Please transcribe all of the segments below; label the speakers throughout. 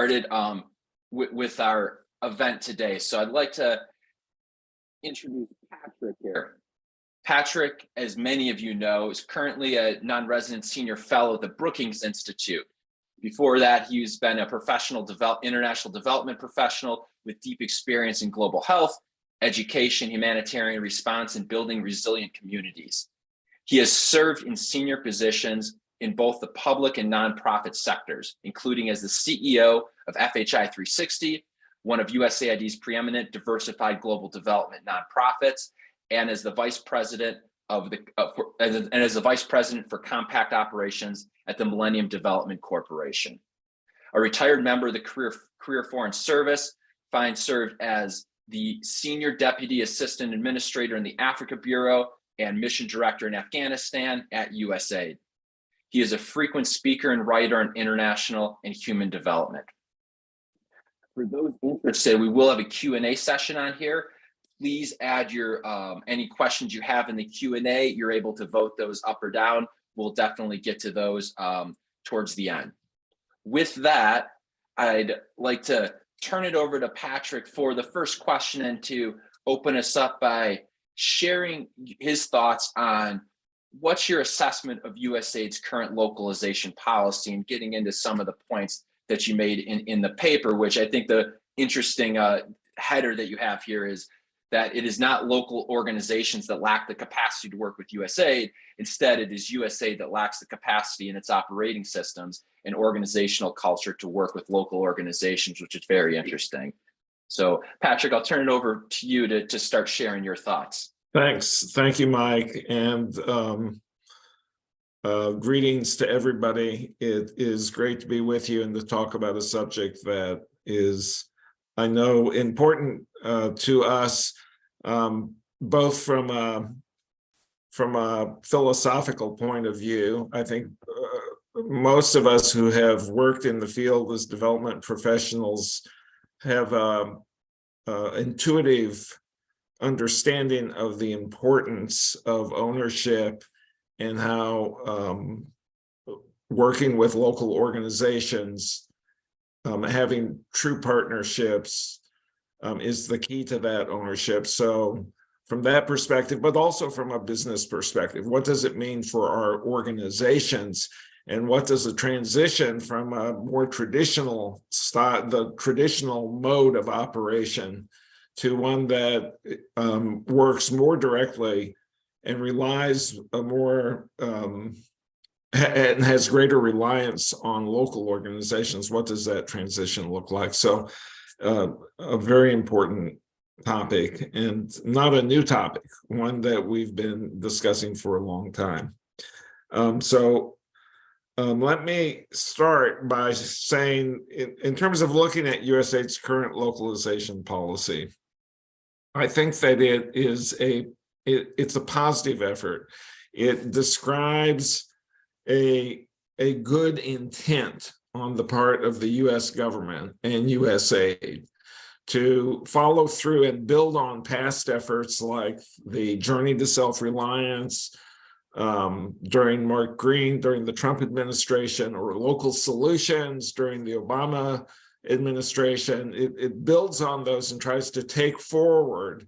Speaker 1: Started with our event today. So I'd like to introduce Patrick here. Patrick, as many of you know, is currently a non-resident senior fellow at the Brookings Institute. Before that, he's been a international development professional with deep experience in global health, education, humanitarian response, and building resilient communities. He has served in senior positions in both the public and nonprofit sectors, including as the CEO of FHI 360, one of USAID's preeminent diversified global development nonprofits, and as the vice president for compact operations at the Millennium Development Corporation. A retired member of the Career Foreign Service, Fine served as the senior deputy assistant administrator in the Africa Bureau and mission director in Afghanistan at USAID. He is a frequent speaker and writer on international and human development. For those interested, we will have a Q&A session on here. Please add your any questions you have in the Q&A. You're able to vote those up or down. We'll definitely get to those towards the end. With that, I'd like to turn it over to Patrick for the first question and to open us up by sharing his thoughts on what's your assessment of USAID's current localization policy, and getting into some of the points that you made in the paper, which I think the interesting header that you have here is that it is not local organizations that lack the capacity to work with USAID. Instead, it is USAID that lacks the capacity in its operating systems and organizational culture to work with local organizations, which is very interesting. So Patrick, I'll turn it over to you to start sharing your thoughts.
Speaker 2: Thanks. Thank you, Mike. And greetings to everybody. It is great to be with you and to talk about a subject that is, I know, important to us, both from a philosophical point of view. I think most of us who have worked in the field as development professionals have intuitive understanding of the importance of ownership and how working with local organizations, having true partnerships is the key to that ownership. So from that perspective, but also from a business perspective, what does it mean for our organizations? And what does a transition from a more traditional the traditional mode of operation to one that works more directly and relies more and has greater reliance on local organizations, what does that transition look like? So a very important topic, and not a new topic, one that we've been discussing for a long time. Let me start by saying, in terms of looking at USAID's current localization policy, I think that it's a positive effort. It describes a good intent on the part of the US government and USAID to follow through and build on past efforts like the Journey to Self-Reliance during Mark Green, during the Trump administration, or local solutions during the Obama administration. It builds on those and tries to take forward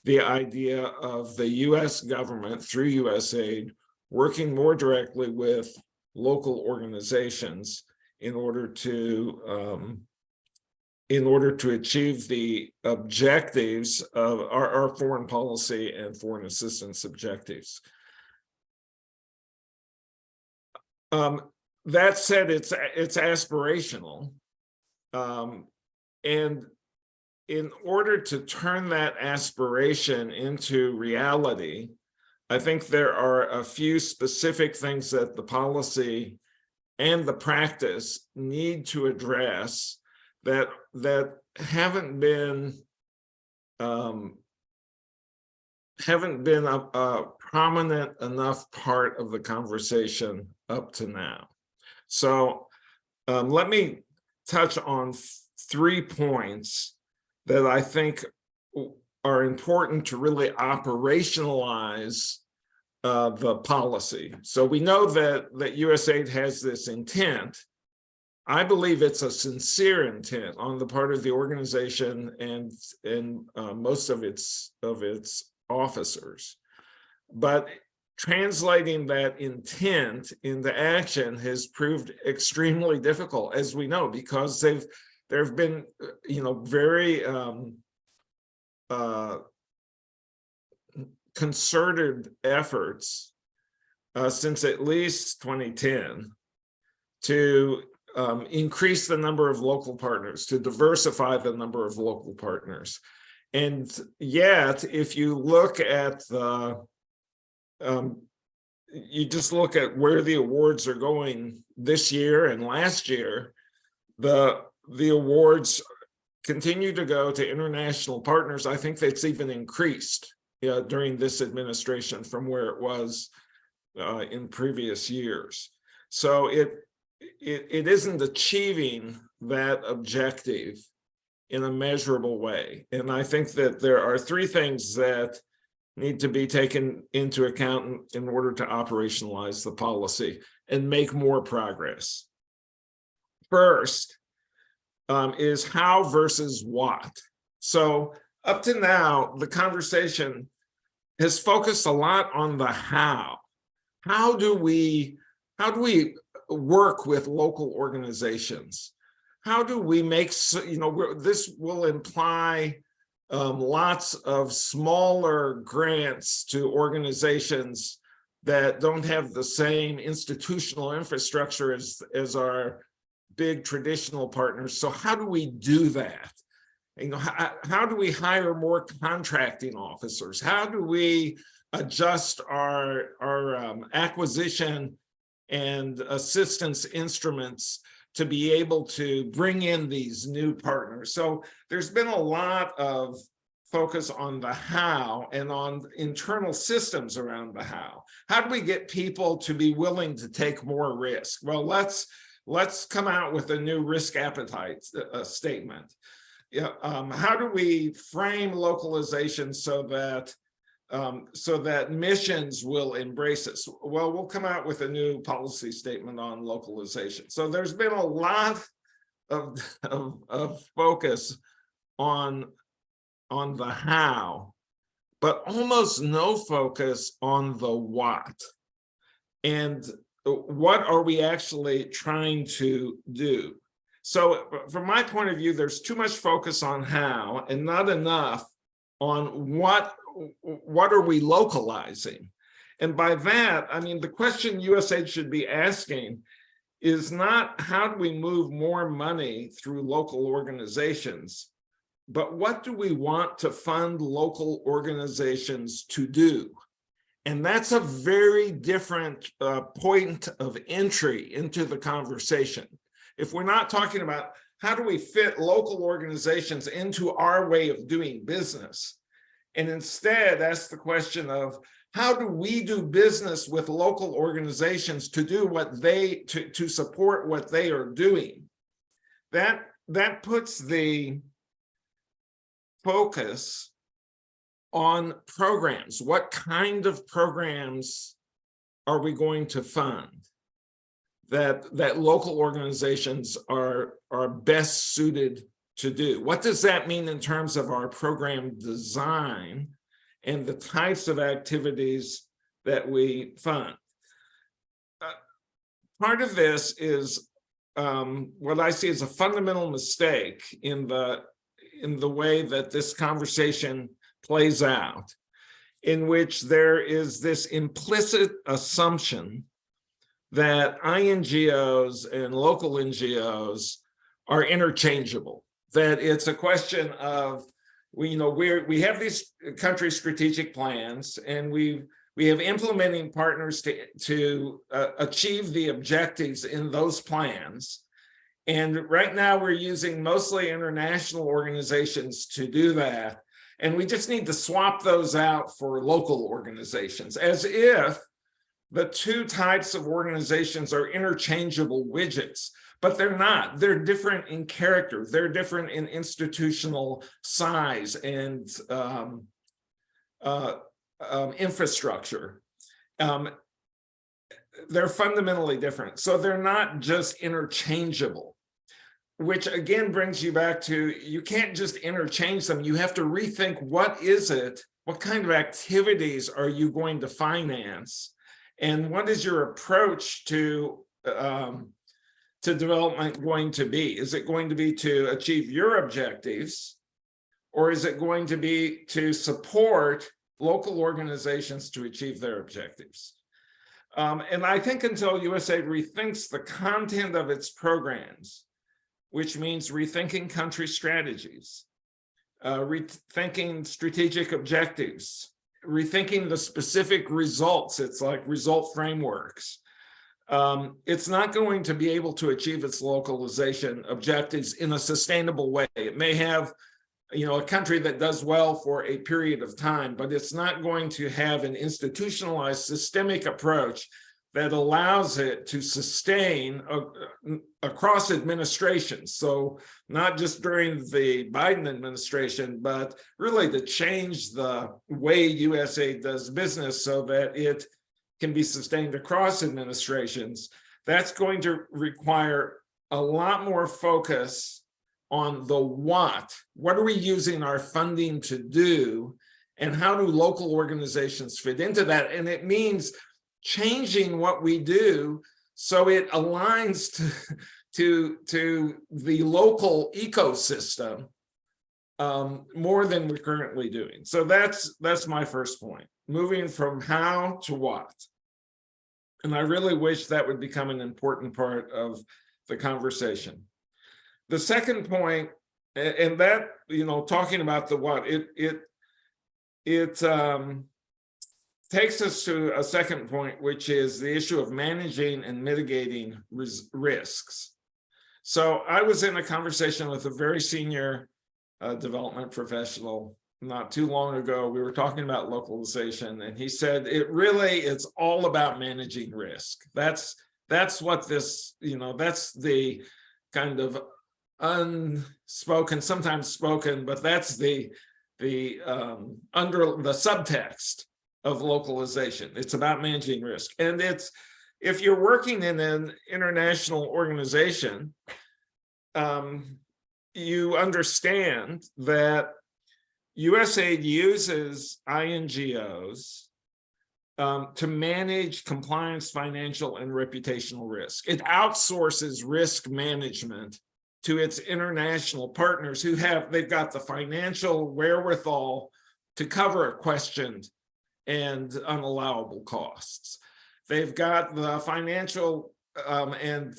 Speaker 2: the idea of the US government through USAID working more directly with local organizations in order to achieve the objectives of our foreign policy and foreign assistance objectives. That said, it's aspirational, and in order to turn that aspiration into reality, I think there are a few specific things that the policy and the practice need to address that haven't been a prominent enough part of the conversation up to now. So let me touch on 3 points that I think are important to really operationalize the policy. So we know that USAID has this intent I believe it's a sincere intent on the part of the organization and most of its officers. But translating that intent into action has proved extremely difficult, as we know, because there have been, very concerted efforts since at least 2010 to increase the number of local partners, to diversify the number of local partners. And yet, if you look at you just look at where the awards are going this year and last year, the awards continue to go to international partners. I think that's even increased during this administration from where it was in previous years. So it isn't achieving that objective in a measurable way. And I think that there are three things that need to be taken into account in order to operationalize the policy and make more progress. First is how versus what. So up to now, the conversation has focused a lot on the how. How do we work with local organizations? How do we make, this will imply lots of smaller grants to organizations that don't have the same institutional infrastructure as our big traditional partners. So how do we do that? How do we hire more contracting officers? How do we adjust our acquisition and assistance instruments to be able to bring in these new partners? So there's been a lot of focus on the how and on internal systems around the how. How do we get people to be willing to take more risk? Well, let's come out with a new risk appetite statement. How do we frame localization so that missions will embrace this? Well, we'll come out with a new policy statement on localization. So there's been a lot of focus on the how, but almost no focus on the what. And what are we actually trying to do? So from my point of view, there's too much focus on how and not enough on what are we localizing. And by that, I mean, the question USAID should be asking is not how do we move more money through local organizations, but what do we want to fund local organizations to do? And that's a very different point of entry into the conversation. If we're not talking about how do we fit local organizations into our way of doing business, and instead ask the question of how do we do business with local organizations to do what to support what they are doing, that puts the focus on programs. What kind of programs are we going to fund that local organizations are best suited to do? What does that mean in terms of our program design and the types of activities that we fund? Part of this is what I see as a fundamental mistake in the way that this conversation plays out, in which there is this implicit assumption that INGOs and local NGOs are interchangeable, that it's a question of, we have these country strategic plans, and we have implementing partners to achieve the objectives in those plans. And right now we're using mostly international organizations to do that. And we just need to swap those out for local organizations, as if the two types of organizations are interchangeable widgets, but they're not. They're different in character. They're different in institutional size and infrastructure. They're fundamentally different. So they're not just interchangeable. which again brings you back to, you can't just interchange them. You have to rethink, what is it? What kind of activities are you going to finance? And what is your approach to development going to be? Is it going to be to achieve your objectives? Or is it going to be to support local organizations to achieve their objectives? And I think until USAID rethinks the content of its programs, which means rethinking country strategies, rethinking strategic objectives, rethinking the specific results, it's like result frameworks, it's not going to be able to achieve its localization objectives in a sustainable way. It may have, a country that does well for a period of time, but it's not going to have an institutionalized systemic approach that allows it to sustain across administrations. So not just during the Biden administration, but really to change the way USAID does business so that it can be sustained across administrations. That's going to require a lot more focus on the what. What are we using our funding to do? And how do local organizations fit into that? And it means changing what we do so it aligns to the local ecosystem more than we're currently doing. So that's my first point, moving from how to what. And I really wish that would become an important part of the conversation. The second point, and that, talking about the what, it takes us to a second point, which is the issue of managing and mitigating risks. So I was in a conversation with a very senior development professional not too long ago. We were talking about localization, and he said, it's all about managing risk. That's what this, that's the kind of unspoken, sometimes spoken, but that's the under the subtext of localization. It's about managing risk. And if you're working in an international organization, you understand that USAID uses INGOs to manage compliance, financial, and reputational risk. It outsources risk management to its international partners they've got the financial wherewithal to cover questioned and unallowable costs. They've got the financial and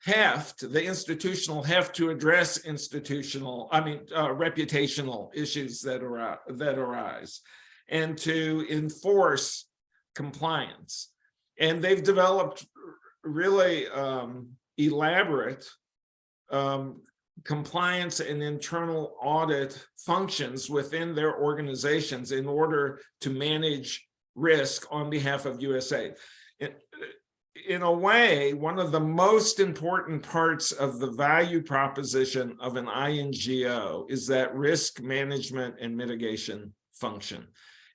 Speaker 2: heft, the institutional heft to address reputational issues that arise, and to enforce compliance. And they've developed really elaborate compliance and internal audit functions within their organizations in order to manage risk on behalf of USAID. In a way, one of the most important parts of the value proposition of an INGO is that risk management and mitigation function.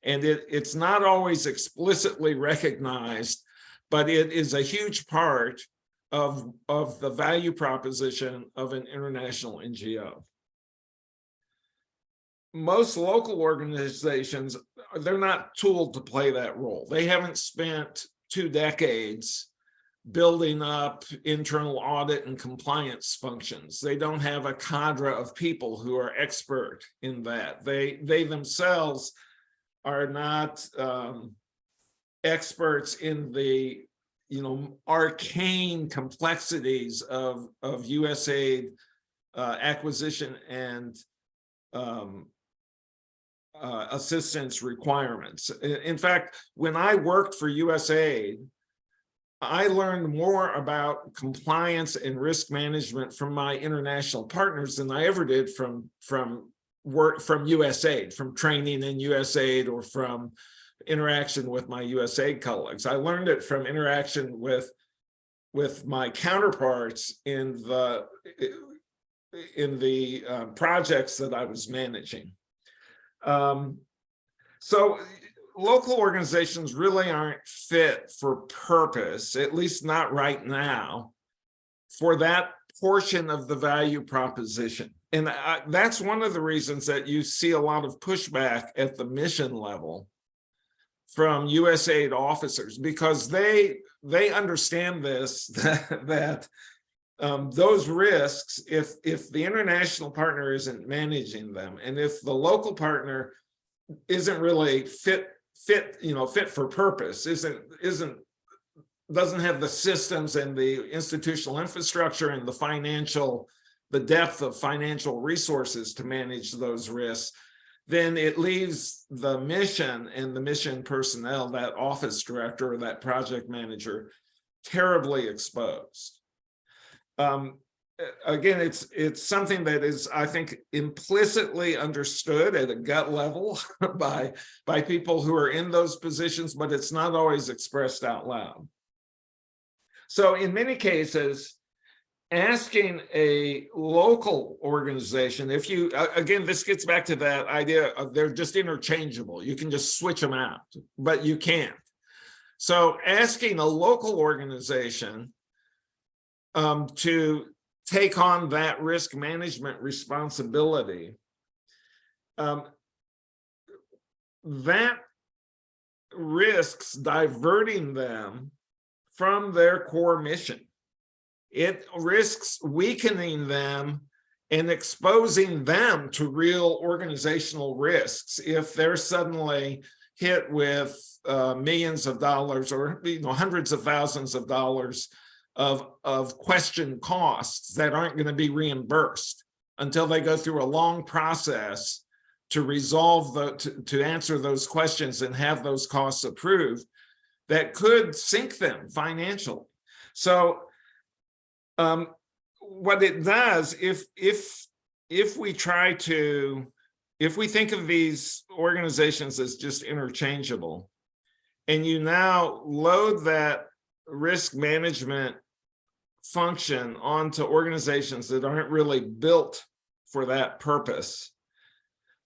Speaker 2: And it's not always explicitly recognized, but it is a huge part of the value proposition of an international NGO. Most local organizations, they're not tooled to play that role. They haven't spent 2 decades building up internal audit and compliance functions. They don't have a cadre of people who are expert in that. They themselves are not experts in the arcane complexities of USAID acquisition and assistance requirements. In fact, when I worked for USAID, I learned more about compliance and risk management from my international partners than I ever did from work from USAID, from training in USAID, or from interaction with my USAID colleagues. I learned it from interaction with my counterparts in the projects that I was managing. So local organizations really aren't fit for purpose, at least not right now, for that portion of the value proposition. And that's one of the reasons that you see a lot of pushback at the mission level from USAID officers, because they understand this, that those risks, if the international partner isn't managing them, and if the local partner isn't really fit for purpose, doesn't have the systems and the institutional infrastructure and the depth of financial resources to manage those risks, then it leaves the mission and the mission personnel, that office director or that project manager, terribly exposed. Again, it's something that is, I think, implicitly understood at a gut level by people who are in those positions, but it's not always expressed out loud. So in many cases, asking a local organization, again, this gets back to that idea of they're just interchangeable. You can just switch them out, but you can't. So asking a local organization to take on that risk management responsibility, that risks diverting them from their core mission. It risks weakening them and exposing them to real organizational risks if they're suddenly hit with millions of dollars or hundreds of thousands of dollars of question costs that aren't going to be reimbursed until they go through a long process to resolve to answer those questions and have those costs approved, that could sink them financially. So what it does, if we think of these organizations as just interchangeable, and you now load that risk management function onto organizations that aren't really built for that purpose,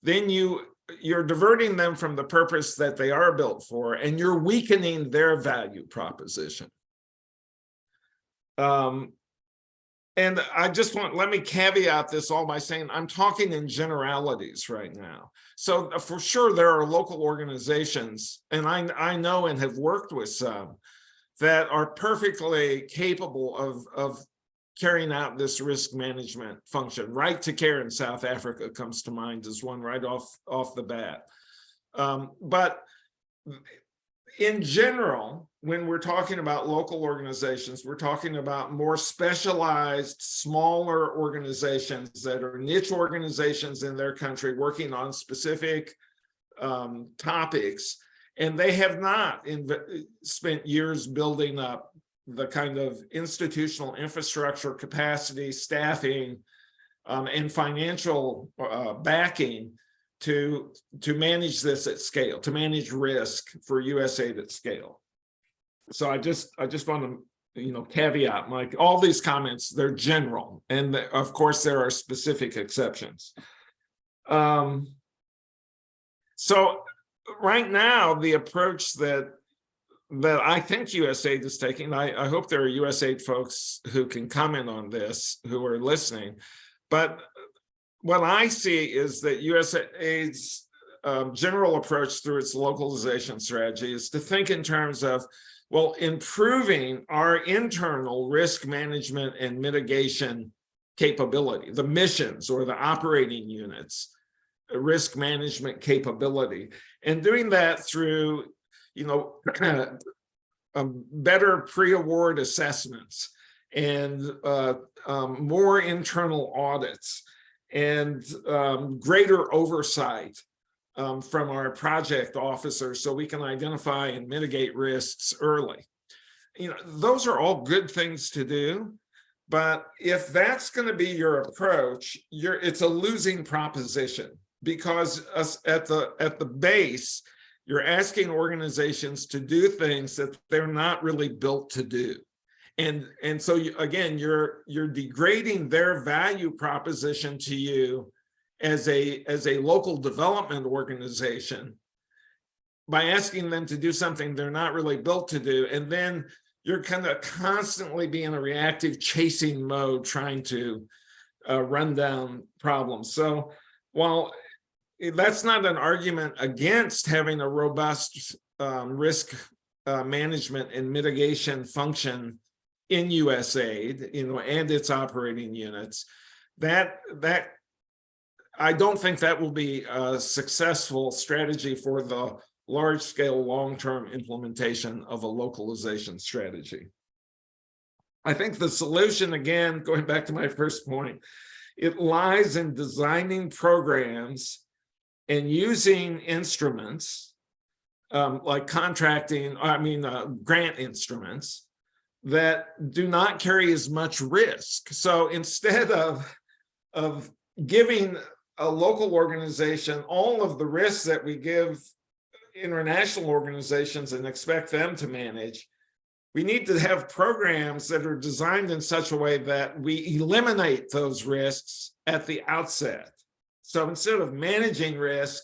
Speaker 2: then you're diverting them from the purpose that they are built for, and you're weakening their value proposition. And I just let me caveat this all by saying I'm talking in generalities right now. So for sure, there are local organizations, and I know and have worked with some, that are perfectly capable of carrying out this risk management function. Right to Care in South Africa comes to mind as one right off the bat. But in general, when we're talking about local organizations, we're talking about more specialized, smaller organizations that are niche organizations in their country working on specific topics, and they have not spent years building up the kind of institutional infrastructure, capacity, staffing, and financial backing to manage this at scale, to manage risk for USAID at scale. So I just want to caveat, Mike, all these comments, they're general, and of course there are specific exceptions. So right now, the approach that I think USAID is taking, I hope there are USAID folks who can comment on this, who are listening, but what I see is that USAID's general approach through its localization strategy is to think in terms of, well, improving our internal risk management and mitigation capability, the missions or the operating units, risk management capability, and doing that through, better pre-award assessments and more internal audits and greater oversight from our project officers so we can identify and mitigate risks early. Those are all good things to do, but if that's going to be your approach, it's a losing proposition, because at the base, you're asking organizations to do things that they're not really built to do. And so again, you're degrading their value proposition to you as a local development organization by asking them to do something they're not really built to do, and then you're kind of constantly be in a reactive chasing mode, trying to run down problems. So while that's not an argument against having a robust risk management and mitigation function in USAID, and its operating units, that I don't think that will be a successful strategy for the large-scale, long-term implementation of a localization strategy. I think the solution, again, going back to my first point, it lies in designing programs and using instruments like contracting, grant instruments that do not carry as much risk. So instead of giving a local organization all of the risks that we give international organizations and expect them to manage, we need to have programs that are designed in such a way that we eliminate those risks at the outset. So instead of managing risk,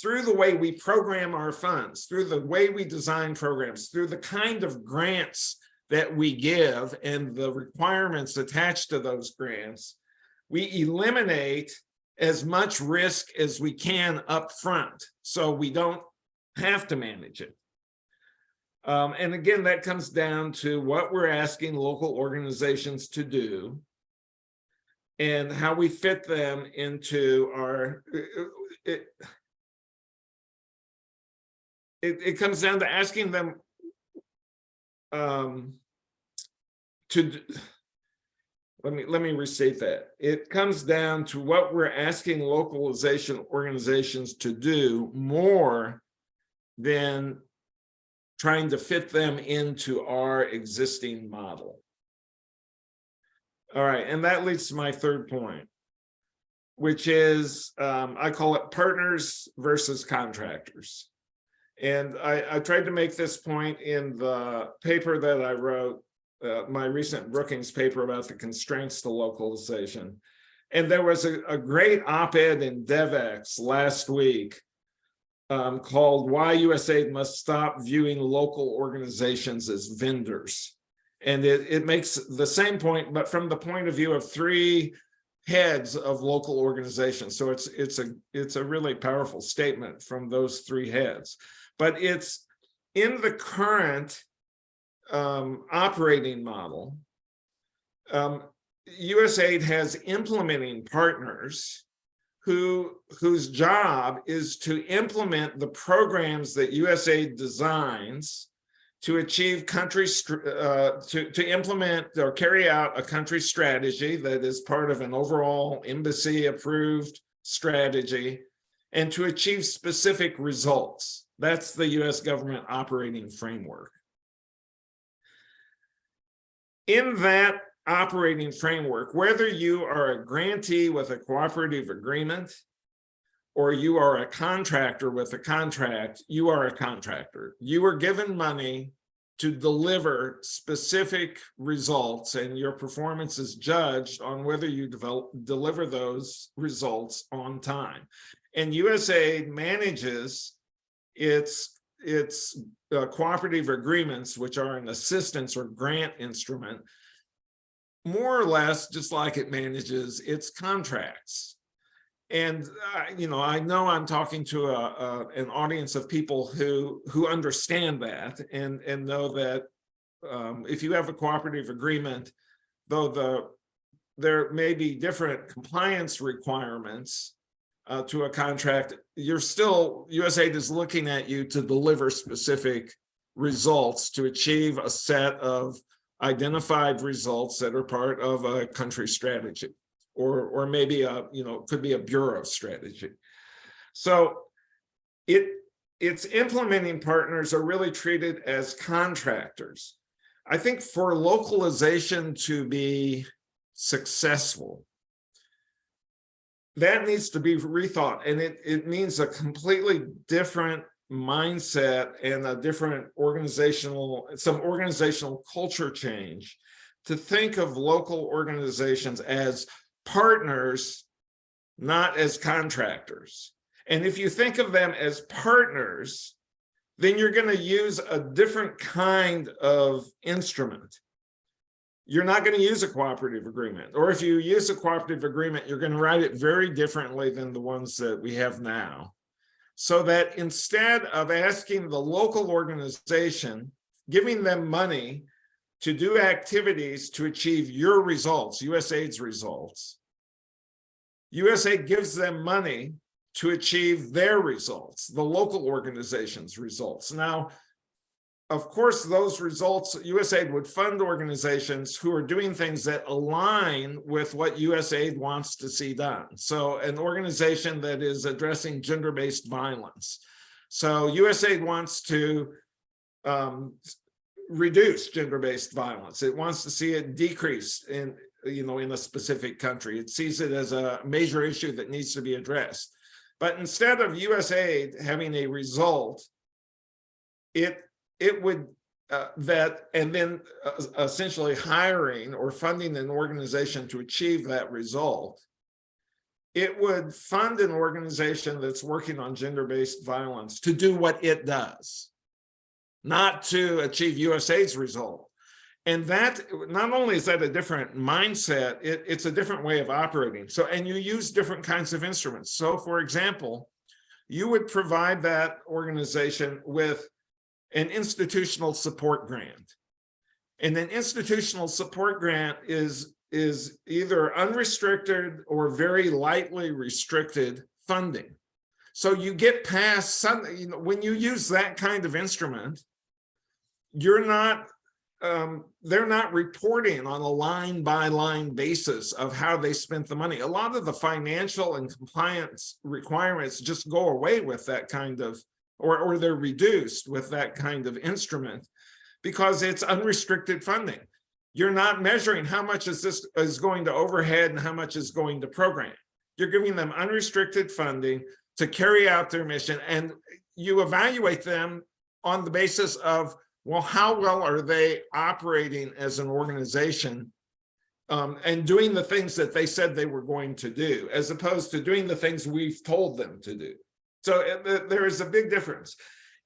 Speaker 2: through the way we program our funds, through the way we design programs, through the kind of grants that we give and the requirements attached to those grants, we eliminate as much risk as we can up front, so we don't have to manage it. And again, that comes down to what we're asking local organizations to do and how we fit them into our, it comes down to asking them let me restate that. It comes down to what we're asking localization organizations to do more than trying to fit them into our existing model. All right, and that leads to my third point, which is, I call it partners versus contractors. And I tried to make this point in the paper that I wrote, my recent Brookings paper about the constraints to localization. And there was a great op-ed in DevX last week called "Why USAID Must Stop Viewing Local Organizations as Vendors." And it makes the same point, but from the point of view of three heads of local organizations. So it's a really powerful statement from those three heads. But it's in the current operating model, USAID has implementing partners whose job is to implement the programs that USAID designs to achieve to implement or carry out a country strategy that is part of an overall embassy approved strategy and to achieve specific results. That's the US government operating framework. In that operating framework, whether you are a grantee with a cooperative agreement or you are a contractor with a contract, you are a contractor. You are given money to deliver specific results, and your performance is judged on whether you deliver those results on time. And USAID manages its cooperative agreements, which are an assistance or grant instrument, more or less just like it manages its contracts. And I know I'm talking to an audience of people who understand that and know that if you have a cooperative agreement, though there may be different compliance requirements to a contract, USAID is looking at you to deliver specific results to achieve a set of identified results that are part of a country strategy, or maybe could be a bureau strategy. So its implementing partners are really treated as contractors. I think for localization to be successful, that needs to be rethought, and it means a completely different mindset and a different organizational culture change to think of local organizations as partners, not as contractors. And if you think of them as partners, then you're going to use a different kind of instrument. You're not going to use a cooperative agreement. Or if you use a cooperative agreement, you're going to write it very differently than the ones that we have now. So that instead of asking the local organization, giving them money to do activities to achieve your results, USAID's results, USAID gives them money to achieve their results, the local organization's results. Now, of course, those results, USAID would fund organizations who are doing things that align with what USAID wants to see done. So an organization that is addressing gender-based violence. So USAID wants to reduce gender-based violence. It wants to see it decrease in a specific country. It sees it as a major issue that needs to be addressed. But instead of USAID having a result, it would essentially hiring or funding an organization to achieve that result, it would fund an organization that's working on gender-based violence to do what it does, not to achieve USAID's result. And that, not only is that a different mindset, it's a different way of operating. So, and you use different kinds of instruments. So for example, you would provide that organization with an institutional support grant. And an institutional support grant is either unrestricted or very lightly restricted funding. So you get past some, when you use that kind of instrument, you're not, they're not reporting on a line-by-line basis of how they spent the money. A lot of the financial and compliance requirements just go away with that kind of, or they're reduced with that kind of instrument because it's unrestricted funding. You're not measuring how much is going to overhead and how much is going to program. You're giving them unrestricted funding to carry out their mission, and you evaluate them on the basis of, well, how well are they operating as an organization and doing the things that they said they were going to do, as opposed to doing the things we've told them to do. So there is a big difference.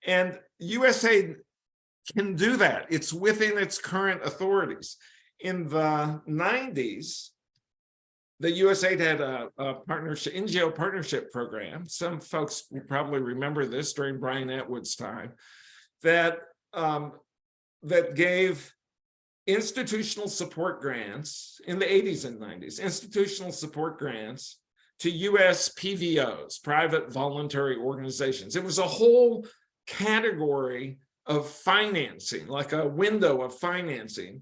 Speaker 2: And USAID can do that. It's within its current authorities. In the 90s, the USAID had a partnership, NGO partnership program. Some folks probably remember this during Brian Atwood's time, that gave institutional support grants in the 80s and 90s, institutional support grants to US PVOs, private voluntary organizations. It was a whole category of financing, like a window of financing,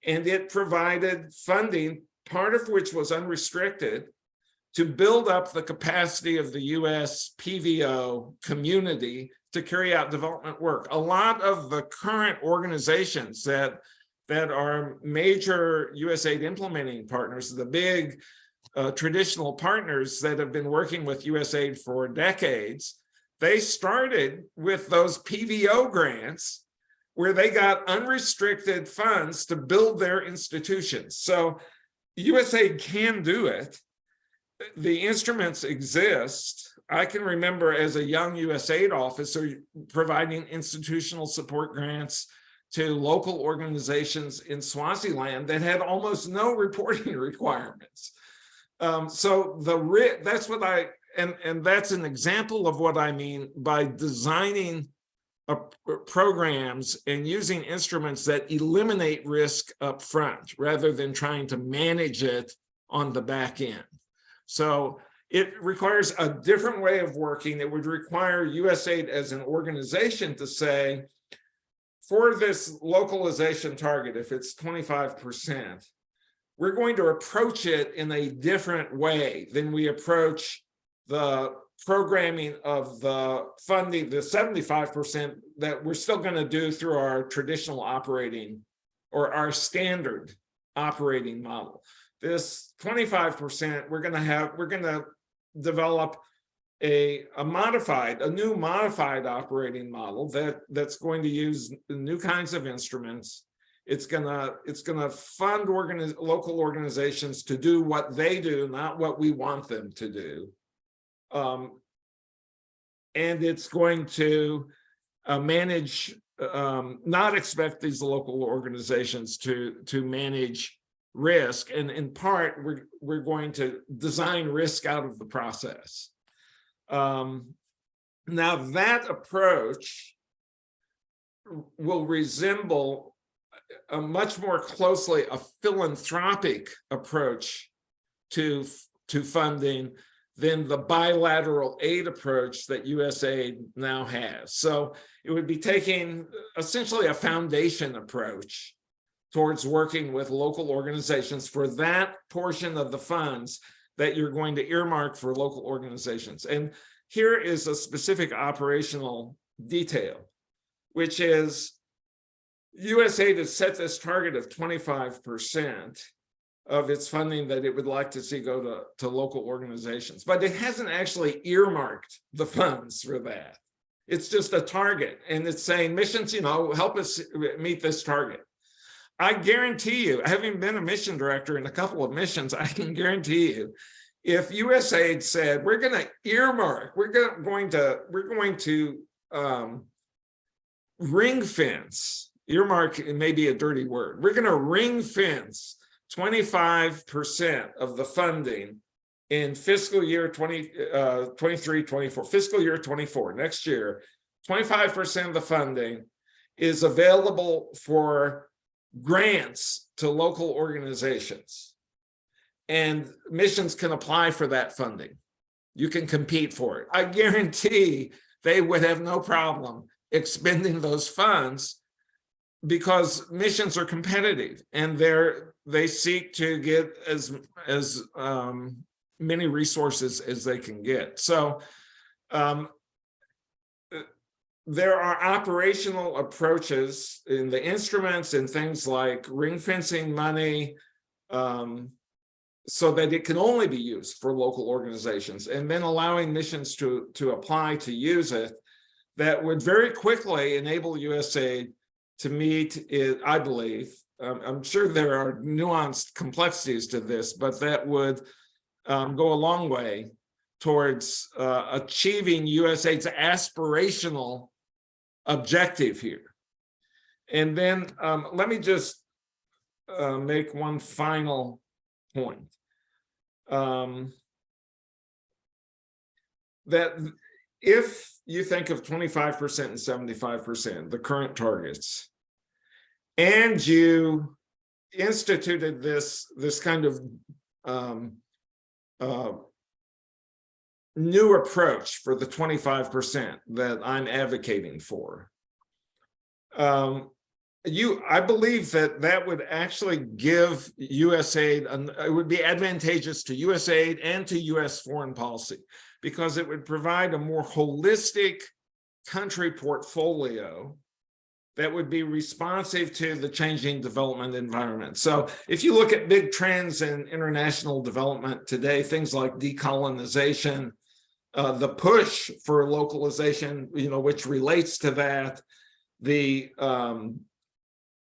Speaker 2: and it provided funding, part of which was unrestricted, to build up the capacity of the US PVO community to carry out development work. A lot of the current organizations that are major USAID implementing partners, the big traditional partners that have been working with USAID for decades, they started with those PVO grants where they got unrestricted funds to build their institutions. So USAID can do it. The instruments exist. I can remember as a young USAID officer providing institutional support grants to local organizations in Swaziland that had almost no reporting requirements. So that's what and that's an example of what I mean by designing programs and using instruments that eliminate risk up front rather than trying to manage it on the back end. So it requires a different way of working. It would require USAID as an organization to say, for this localization target, if it's 25%, we're going to approach it in a different way than we approach the programming of the funding, the 75% that we're still going to do through our traditional operating or our standard operating model. This 25%, we're going to develop a new modified operating model that's going to use new kinds of instruments. It's gonna fund local organizations to do what they do, not what we want them to do. And it's going to manage, not expect these local organizations to manage risk. And in part, we're going to design risk out of the process. Now that approach will resemble a much more closely a philanthropic approach to funding than the bilateral aid approach that USAID now has. So it would be taking essentially a foundation approach towards working with local organizations for that portion of the funds that you're going to earmark for local organizations. And here is a specific operational detail, which is USAID has set this target of 25% of its funding that it would like to see go to local organizations, but it hasn't actually earmarked the funds for that. It's just a target, and it's saying missions, help us meet this target. I guarantee you, having been a mission director in a couple of missions, I can guarantee you, if USAID said we're going to earmark, we're going to ring fence. Earmark may be a dirty word. We're going to ring fence 25% of the funding in fiscal year 23-24, fiscal year 24, next year. 25% of the funding is available for grants to local organizations, and missions can apply for that funding. You can compete for it. I guarantee they would have no problem expending those funds, because missions are competitive and they seek to get as many resources as they can get. So there are operational approaches in the instruments and things like ring fencing money, so that it can only be used for local organizations, and then allowing missions to apply to use it, that would very quickly enable USAID to meet it, I believe. I'm sure there are nuanced complexities to this, but that would go a long way towards achieving USAID's aspirational objective here. And then let me just make one final point. That if you think of 25% and 75%, the current targets, and you instituted this kind of new approach for the 25% that I'm advocating for, I believe that would actually give USAID, it would be advantageous to USAID and to US foreign policy, because it would provide a more holistic country portfolio that would be responsive to the changing development environment. So if you look at big trends in international development today, things like decolonization, the push for localization, which relates to that, the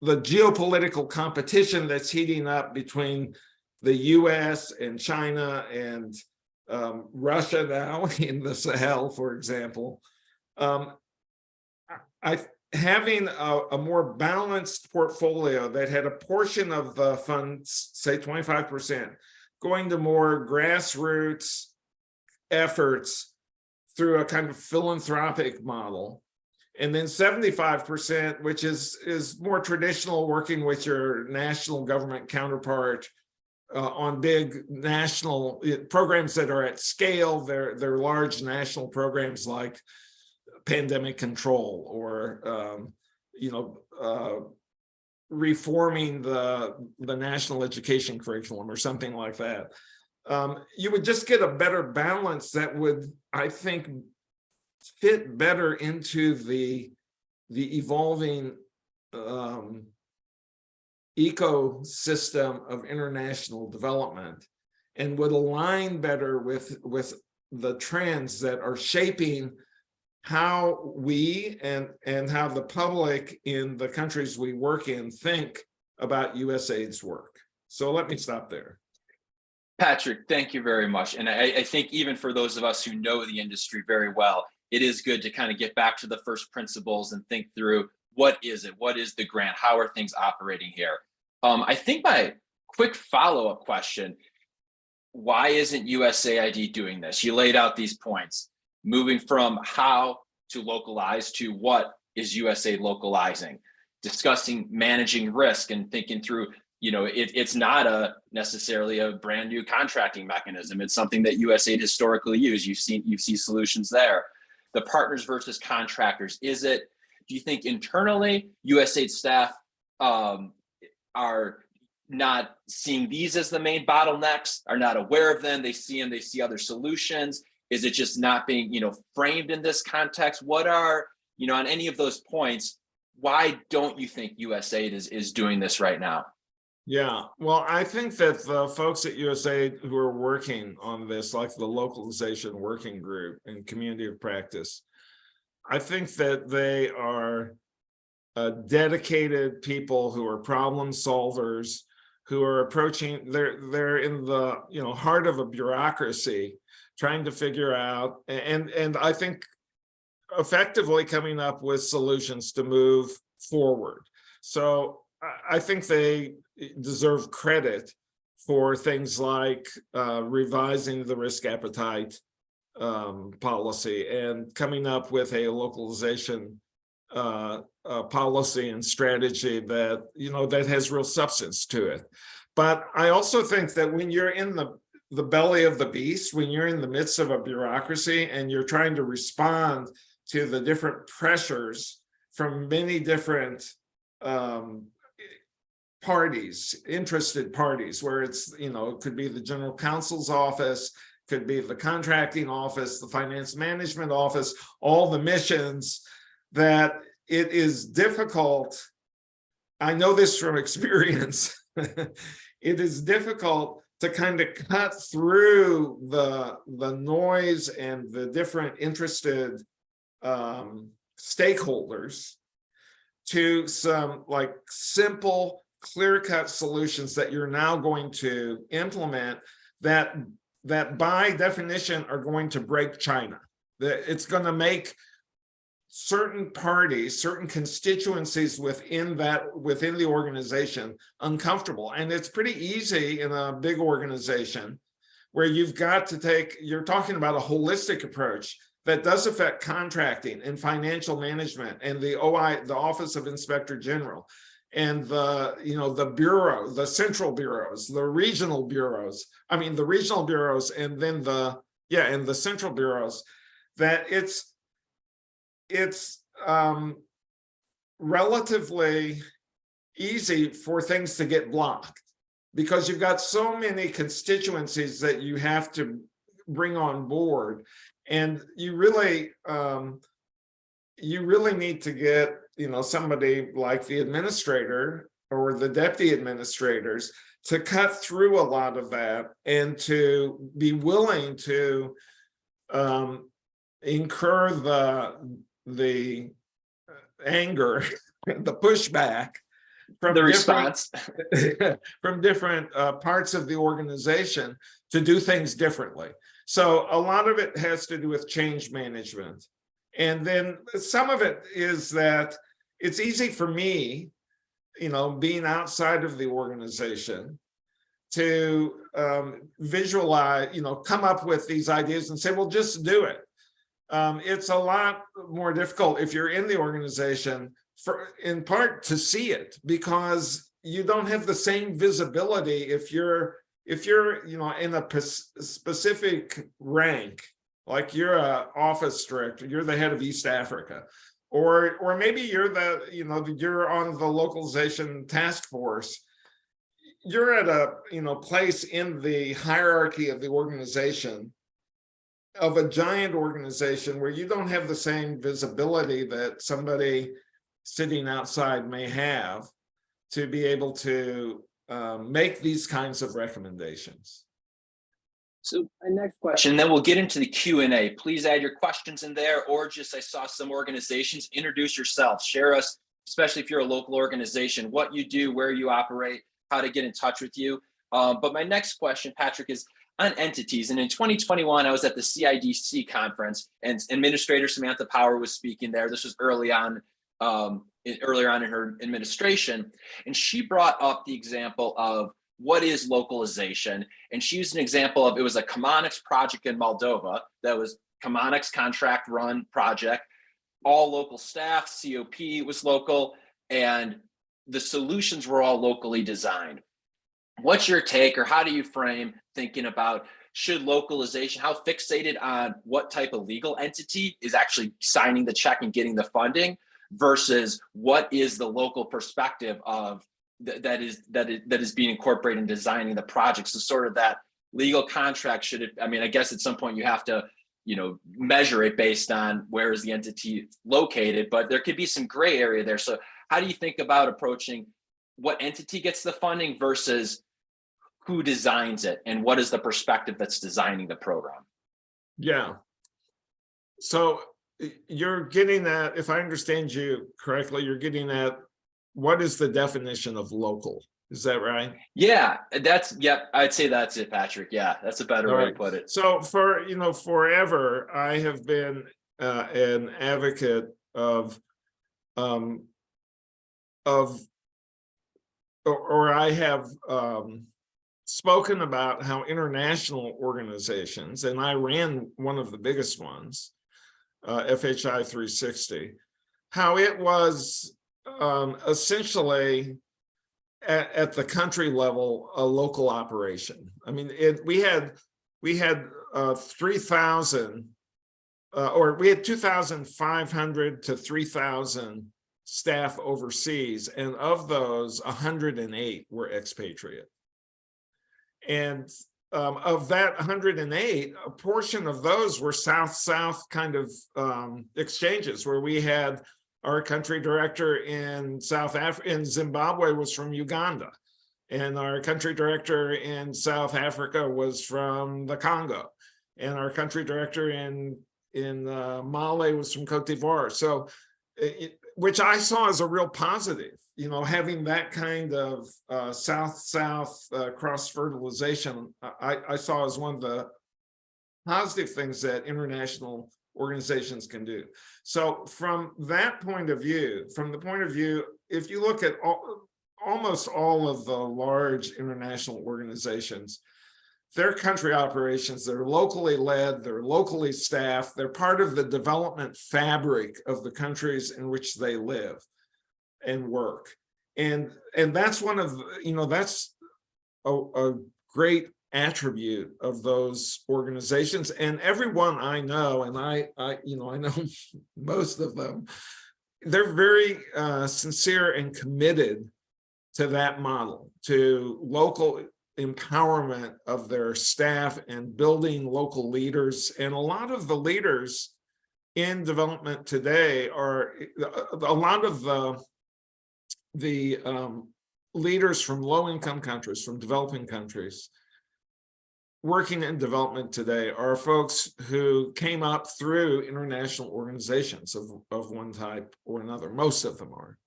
Speaker 2: geopolitical competition that's heating up between the US and China and Russia now in the Sahel, for example. Having a more balanced portfolio that had a portion of the funds, say 25%, going to more grassroots efforts through a kind of philanthropic model, and then 75%, which is more traditional, working with your national government counterpart on big national programs that are at scale. They're large national programs like pandemic control, or reforming the national education curriculum or something like that. You would just get a better balance that would, I think, fit better into the evolving ecosystem of international development, and would align better with the trends that are shaping how we and how the public in the countries we work in think about USAID's work. So let me stop there.
Speaker 1: Patrick, thank you very much. And I think even for those of us who know the industry very well, it is good to kind of get back to the first principles and think through, what is it? What is the grant? How are things operating here? I think my quick follow-up question, why isn't USAID doing this? You laid out these points, moving from how to localize to what is USAID localizing, discussing managing risk and thinking through, it's not necessarily a brand new contracting mechanism. It's something that USAID historically used. You see solutions there. The partners versus contractors. Do you think internally USAID staff are not seeing these as the main bottlenecks, are not aware of them? They see other solutions. Is it just not being, framed in this context? What are, on any of those points, why don't you think USAID is doing this right now?
Speaker 2: Yeah, well, I think that the folks at USAID who are working on this, like the localization working group and community of practice, I think that they are dedicated people who are problem solvers, who are approaching, they're in the heart of a bureaucracy, trying to figure out, and I think effectively coming up with solutions to move forward. So I think they deserve credit for things like revising the risk appetite policy and coming up with a localization policy and strategy that that has real substance to it. But I also think that when you're in the belly of the beast, when you're in the midst of a bureaucracy and you're trying to respond to the different pressures from many different parties, interested parties, where it's, it could be the general counsel's office, could be the contracting office, the finance management office, all the missions, that it is difficult. I know this from experience. It is difficult to kind of cut through the noise and the different interested stakeholders to some like simple, clear-cut solutions that you're now going to implement that by definition are going to break China. That it's going to make certain parties, certain constituencies within the organization uncomfortable. And it's pretty easy in a big organization where you've got to you're talking about a holistic approach that does affect contracting and financial management and the Office of Inspector General, and the bureau, the central bureaus, the regional bureaus, and then the central bureaus, that it's relatively easy for things to get blocked because you've got so many constituencies that you have to bring on board, and you really need to get somebody like the administrator or the deputy administrators to cut through a lot of that and to be willing to incur the anger, the pushback from
Speaker 1: the response
Speaker 2: from different parts of the organization to do things differently. So a lot of it has to do with change management. And then some of it is that it's easy for me, being outside of the organization, to visualize, come up with these ideas and say, well, just do it. It's a lot more difficult if you're in the organization, in part to see it, because you don't have the same visibility if you're in a specific rank, like you're an office director, you're the head of East Africa, or maybe you're you're on the localization task force. You're at a place in the hierarchy of the organization, of a giant organization, where you don't have the same visibility that somebody sitting outside may have to be able to make these kinds of recommendations.
Speaker 1: So my next question, then we'll get into the Q&A. Please add your questions in there, or just, I saw some organizations, introduce yourself, share us, especially if you're a local organization, what you do, where you operate, how to get in touch with you. But my next question, Patrick, is on entities. And in 2021, I was at the CIDC conference, and Administrator Samantha Power was speaking there. This was earlier on in her administration, and she brought up the example of what is localization. And she used an example of, it was a Konektid project in Moldova that was Konektid's contract run project. All local staff, COP was local, and the solutions were all locally designed. What's your take, or how do you frame thinking about, should localization, how fixated on what type of legal entity is actually signing the check and getting the funding, versus what is the local perspective of that is being incorporated in designing the project? So sort of that legal contract, should it, I mean, I guess at some point you have to, measure it based on where is the entity located, but there could be some gray area there. So how do you think about approaching what entity gets the funding versus who designs it, and what is the perspective that's designing the program?
Speaker 2: Yeah. So you're getting at, if I understand you correctly, you're getting at what is the definition of local? Is that right?
Speaker 1: Yeah, I'd say that's it, Patrick. Yeah, that's a better way to put it.
Speaker 2: So forever, I have been an advocate of I have spoken about how international organizations, and I ran one of the biggest ones, FHI 360, how it was essentially at the country level a local operation. I mean, we had 3,000 or we had 2,500 to 3,000 staff overseas, and of those 108 were expatriate. And of that 108, a portion of those were south-south kind of exchanges, where we had our country director in Zimbabwe was from Uganda, and our country director in South Africa was from the Congo, and our country director in Mali was from Cote d'Ivoire. So, which I saw as a real positive, having that kind of south-south cross-fertilization, I saw as one of the positive things that international organizations can do. So from that point of view, if you look at almost all of the large international organizations, their country operations, they're locally led, they're locally staffed, they're part of the development fabric of the countries in which they live and work. And that's one of, that's a great attribute of those organizations. And everyone I know, and I know most of them, they're very sincere and committed to that model, to local empowerment of their staff and building local leaders. And a lot of the leaders in development today are a lot of the leaders from low-income countries, from developing countries, working in development today are folks who came up through international organizations of one type or another. Most of them are,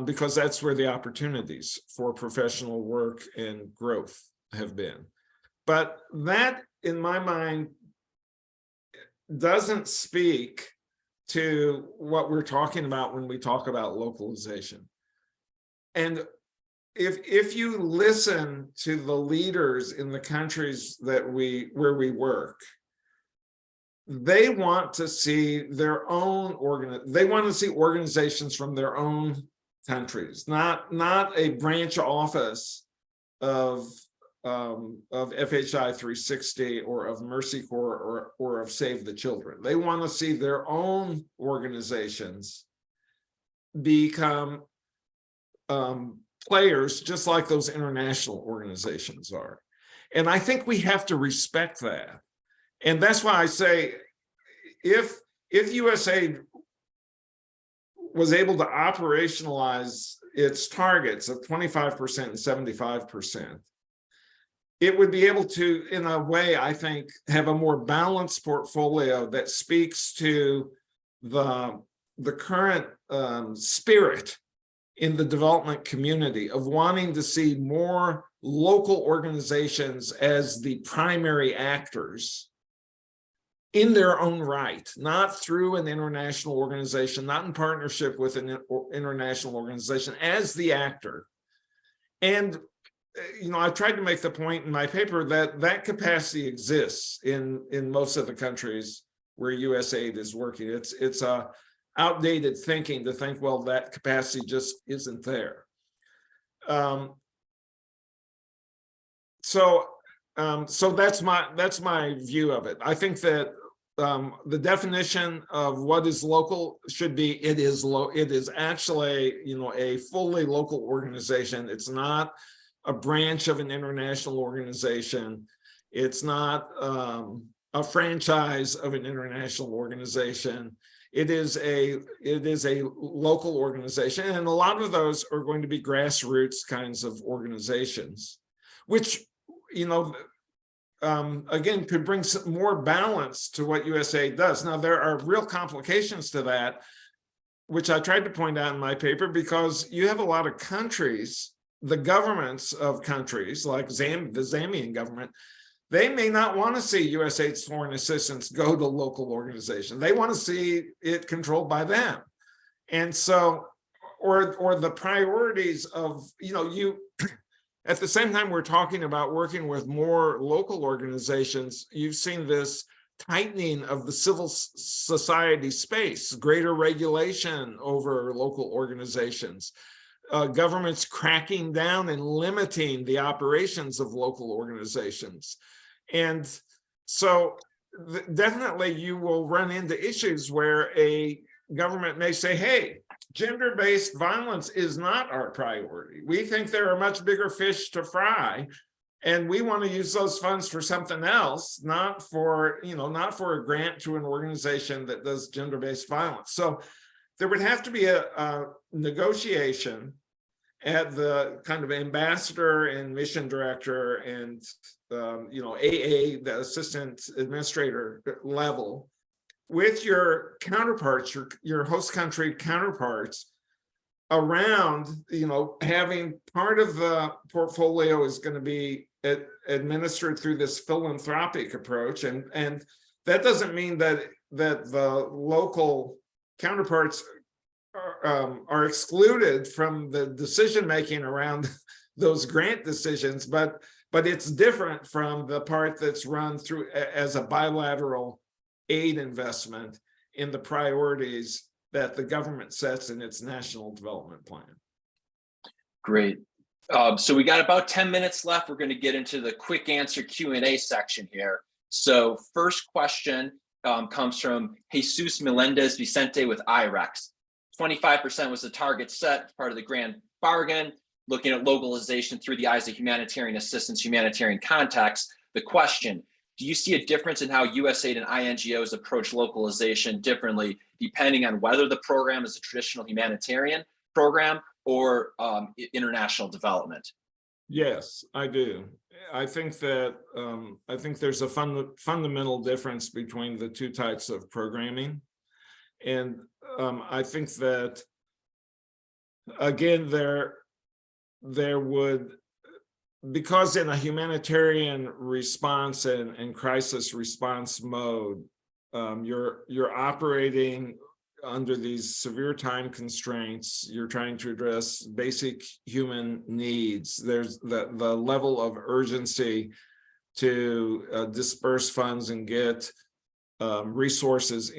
Speaker 2: because that's where the opportunities for professional work and growth have been. But that, in my mind, doesn't speak to what we're talking about when we talk about localization. And if you listen to the leaders in the countries where we work, they want to see their own organizations from their own countries, not a branch office of FHI 360 or of Mercy Corps or of Save the Children. They want to see their own organizations become players just like those international organizations are. And I think we have to respect that. And that's why I say, if USAID was able to operationalize its targets of 25% and 75%, it would be able to, in a way, I think, have a more balanced portfolio that speaks to the current spirit in the development community of wanting to see more local organizations as the primary actors in their own right, not through an international organization, not in partnership with an international organization, as the actor. And I tried to make the point in my paper that that capacity exists in most of the countries where USAID is working. It's a outdated thinking to think, well, that capacity just isn't there. So that's my view of it. I think that the definition of what is local should be it is actually a fully local organization. It's not a branch of an international organization. It's not a franchise of an international organization. It is a local organization, and a lot of those are going to be grassroots kinds of organizations, which again could bring some more balance to what USAID does. Now, there are real complications to that, which I tried to point out in my paper, because you have a lot of countries, the governments of countries like the Zambian government, they may not want to see USAID's foreign assistance go to local organizations. They want to see it controlled by them. And so, or the priorities of, at the same time we're talking about working with more local organizations, you've seen this tightening of the civil society space, greater regulation over local organizations, governments cracking down and limiting the operations of local organizations. And so definitely you will run into issues where a government may say, hey, gender-based violence is not our priority. We think there are much bigger fish to fry, and we want to use those funds for something else, not for a grant to an organization that does gender-based violence. So there would have to be a negotiation at the kind of ambassador and mission director and AA, the assistant administrator level, with your counterparts, your host country counterparts, around having part of the portfolio is going to be administered through this philanthropic approach, and that doesn't mean that the local counterparts are excluded from the decision making around those grant decisions, but it's different from the part that's run through as a bilateral aid investment in the priorities that the government sets in its national development plan.
Speaker 1: Great. So we got about 10 minutes left. We're going to get into the quick answer Q&A section here. So first question comes from Jesus Melendez Vicente with IREX. 25% was the target set as part of the grand bargain, looking at localization through the eyes of humanitarian assistance, humanitarian context. The question, do you see a difference in how USAID and INGOs approach localization differently, depending on whether the program is a traditional humanitarian program or international development?
Speaker 2: Yes, I do. I think that there's a fundamental difference between the two types of programming. And I think that, again, there would, because in a humanitarian response and crisis response mode, you're operating under these severe time constraints. You're trying to address basic human needs. There's the level of urgency to disperse funds and get resources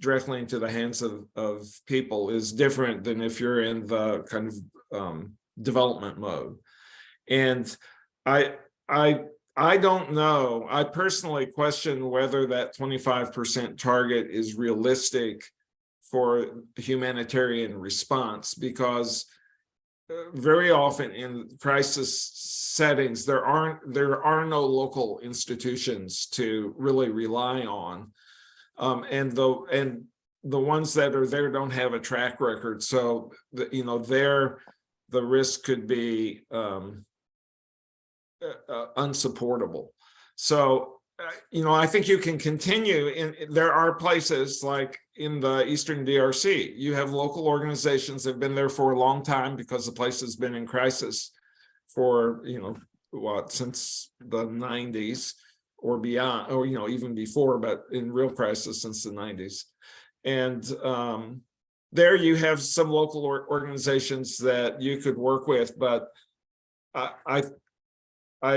Speaker 2: directly into the hands of people is different than if you're in the kind of development mode. And I don't know. I personally question whether that 25% target is realistic for humanitarian response, because very often in crisis settings there are no local institutions to really rely on, and the ones that are there don't have a track record, so the risk could be unsupportable. So I think you can continue. There are places like in the Eastern DRC, you have local organizations that have been there for a long time because the place has been in crisis for since the 90s or beyond, or even before, but in real crisis since the 90s. And there you have some local organizations that you could work with, but I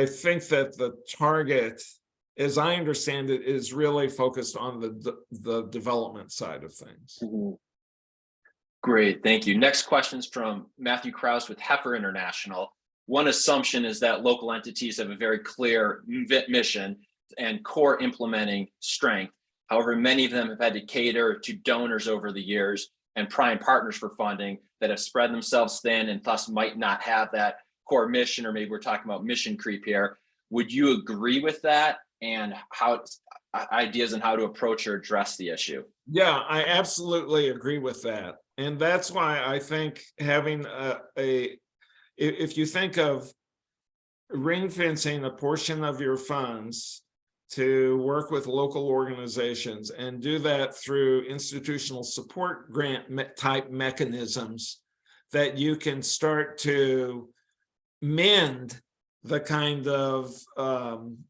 Speaker 2: think that the target, as I understand it, is really focused on the development side of things.
Speaker 1: Great, thank you. Next question is from Matthew Krause with Heifer International. One assumption is that local entities have a very clear mission and core implementing strength. However, many of them have had to cater to donors over the years and prime partners for funding that have spread themselves thin and thus might not have that core mission, or maybe we're talking about mission creep here. Would you agree with that, and how ideas on how to approach or address the issue?
Speaker 2: Yeah, I absolutely agree with that. And that's why I think having if you think of ring fencing a portion of your funds to work with local organizations and do that through institutional support grant type mechanisms, that you can start to mend the kind of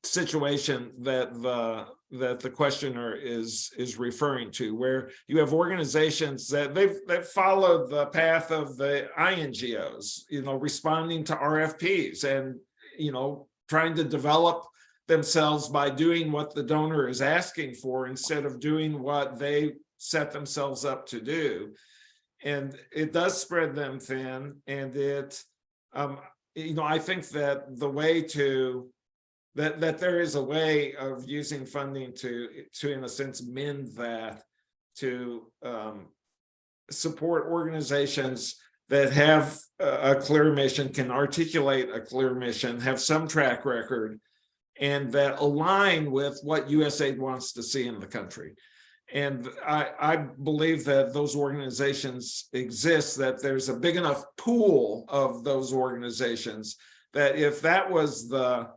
Speaker 2: situation that the questioner is referring to, where you have organizations that they've followed the path of the INGOs, responding to RFPs and trying to develop themselves by doing what the donor is asking for instead of doing what they set themselves up to do. And it does spread them thin, and it I think that the way that there is a way of using funding to in a sense mend that, to support organizations that have a clear mission, can articulate a clear mission, have some track record, and that align with what USAID wants to see in the country. And I believe that those organizations exist, that there's a big enough pool of those organizations that if that was the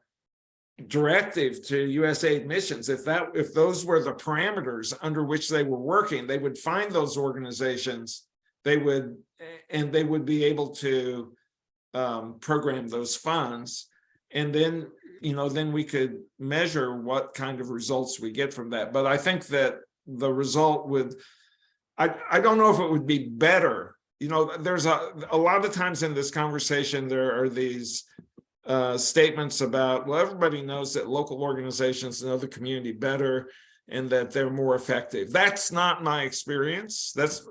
Speaker 2: directive to USAID missions, if those were the parameters under which they were working, they would find those organizations, they would be able to program those funds, and then then we could measure what kind of results we get from that. But I think that the result would, I don't know if it would be better. There's a lot of times in this conversation, there are these statements about, well, everybody knows that local organizations know the community better and that they're more effective. That's not my experience. That's,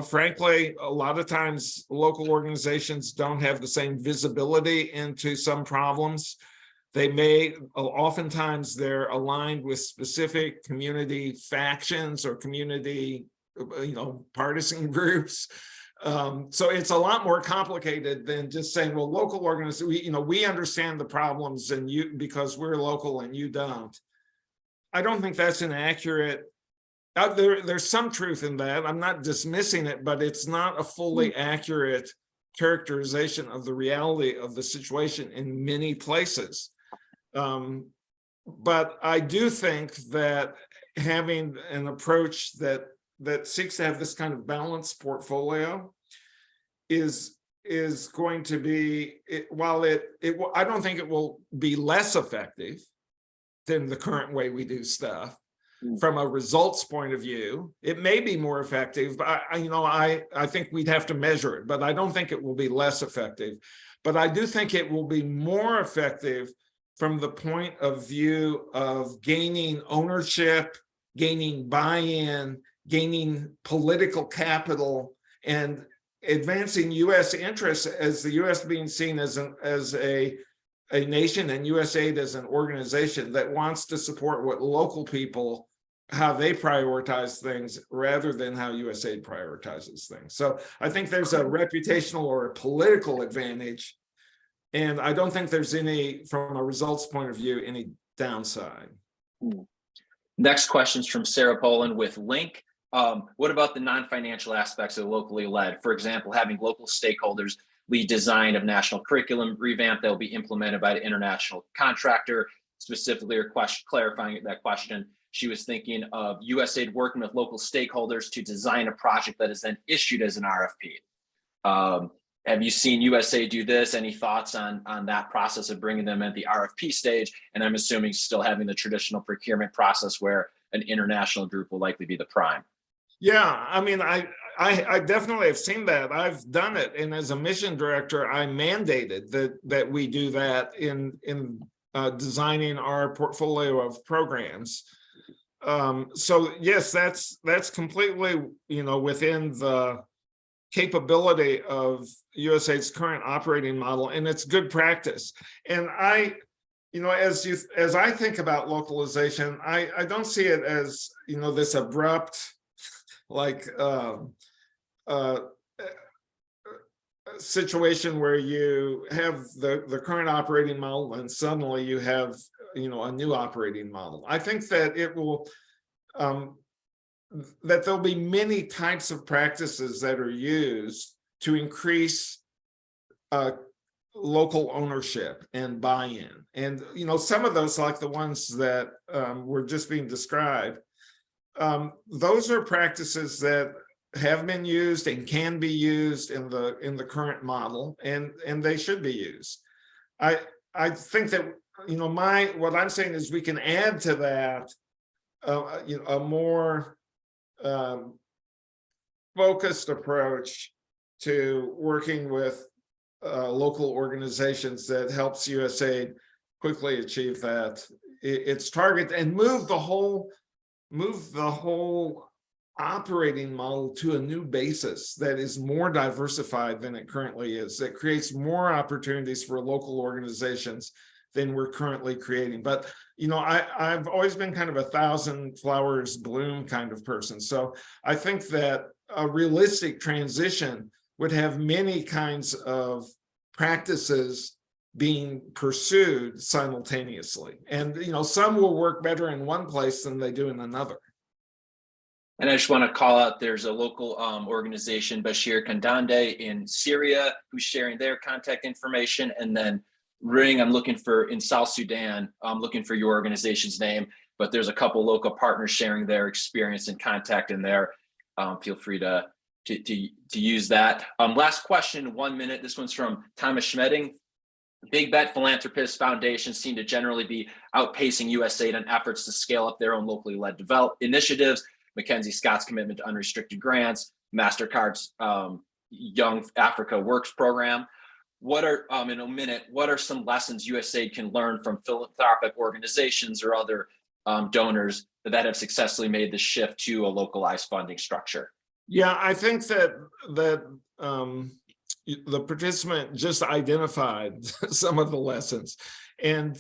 Speaker 2: frankly, a lot of times local organizations don't have the same visibility into some problems. Oftentimes they're aligned with specific community factions or community, partisan groups. So it's a lot more complicated than just saying, well, local organizations, we understand the problems and because we're local and you don't. I don't think that's an accurate, there's some truth in that. I'm not dismissing it, but it's not a fully accurate characterization of the reality of the situation in many places. But I do think that having an approach that seeks to have this kind of balanced portfolio is going to be, I don't think it will be less effective than the current way we do stuff. From a results point of view, it may be more effective, but I think we'd have to measure it, but I don't think it will be less effective. But I do think it will be more effective from the point of view of gaining ownership, gaining buy-in, gaining political capital, and advancing U.S. interests, as the U.S. being seen as a nation and USAID as an organization that wants to support what local people, how they prioritize things rather than how USAID prioritizes things. So I think there's a reputational or a political advantage, and I don't think there's any, from a results point of view, any downside.
Speaker 1: Next question is from Sarah Poland with Link. What about the non-financial aspects of locally led? For example, having local stakeholders lead design of national curriculum revamp that will be implemented by the international contractor. Specifically, or clarifying that question, she was thinking of USAID working with local stakeholders to design a project that is then issued as an RFP. Have you seen USA do this? Any thoughts on that process of bringing them at the RFP stage? And I'm assuming still having the traditional procurement process where an international group will likely be the prime.
Speaker 2: Yeah, I mean, I definitely have seen that. I've done it, and as a mission director, I mandated that we do that in designing our portfolio of programs. So yes, that's completely, you know, within the capability of USAID's current operating model, and it's good practice. And you know, as I think about localization, I don't see it as, you know, this abrupt, like situation where you have the current operating model and suddenly you have, you know, a new operating model. I think that it will that there'll be many types of practices that are used to increase local ownership and buy-in. And, you know, some of those, like the ones that were just being described, those are practices that have been used and can be used in the current model, and they should be used. I think that, you know, what I'm saying is we can add to that you know, a more focused approach to working with local organizations that helps USAID quickly achieve its target and move the whole operating model to a new basis that is more diversified than it currently is, that creates more opportunities for local organizations than we're currently creating. But, you know, I've always been kind of a thousand flowers bloom kind of person. So I think that a realistic transition would have many kinds of practices being pursued simultaneously. And, you know, some will work better in one place than they do in another.
Speaker 1: And I just want to call out, there's a local organization, Bashir Kandande in Syria, who's sharing their contact information. And then Ring, I'm looking for in South Sudan, I'm looking for your organization's name, but there's a couple local partners sharing their experience and contact in there. Feel free to use that. Last question, 1 minute. This one's from Thomas Schmedding. Big Bet philanthropist foundations seem to generally be outpacing USAID on efforts to scale up their own locally led initiatives. Mackenzie Scott's commitment to unrestricted grants, MasterCard's Young Africa Works program. What are, in a minute, what are some lessons USAID can learn from philanthropic organizations or other donors that have successfully made the shift to a localized funding structure?
Speaker 2: Yeah, I think that the participant just identified some of the lessons, and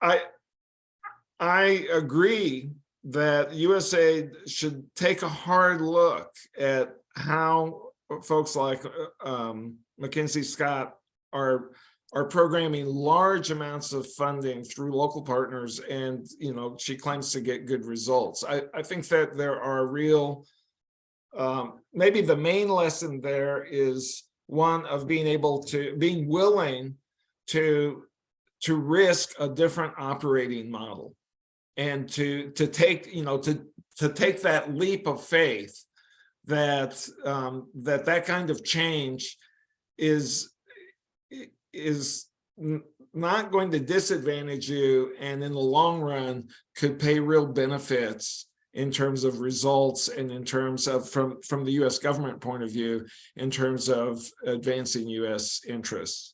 Speaker 2: I agree that USAID should take a hard look at how folks like Mackenzie Scott are programming large amounts of funding through local partners, and, you know, she claims to get good results. I think that there are real, maybe the main lesson there is one of being willing to risk a different operating model, and to take, you know, to take that leap of faith that that kind of change is not going to disadvantage you, and in the long run could pay real benefits in terms of results, and in terms of, from the US government point of view, in terms of advancing US interests.